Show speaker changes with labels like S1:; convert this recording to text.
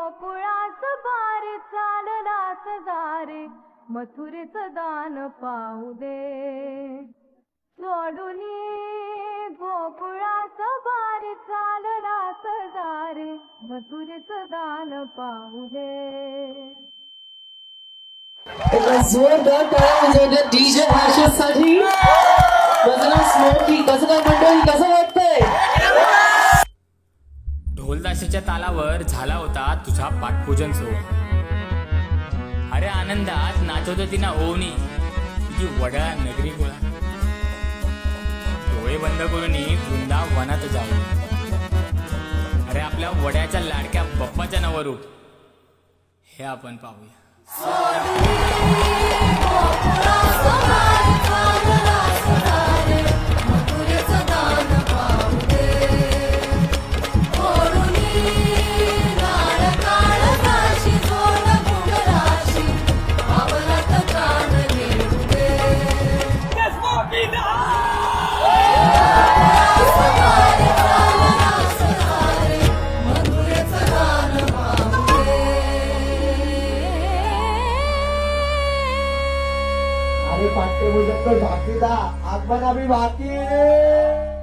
S1: गोकुळास बारे चाललास दारे मथुरेचं दान पाहू दे सोडून गोकुळास बारे चाललास दारे मथुरेचं दान पाहू दे.
S2: एकदा जोरदार टाळ्या वाजवूया डीजे हर्षदसाठी. माझं नाव स्मोकी. कसं काय मंडळी, कसं वाटतंय?
S3: ढोलताशाच्या तालावर झाला होता तुझा पाठपूजन सोहळा. अरे आनंदात नाचवत होती ना ओवनी तुझी वडाळा नगरी गोळा. डोळे बंद करून वृंदावनात जाऊ. अरे आपल्या वड्याच्या लाडक्या बाप्पाच्या नवरूप हे आपण पाहूया.
S4: अरे पाठ्यभूषण तो झाकीदा आगमन अभी बाकी है.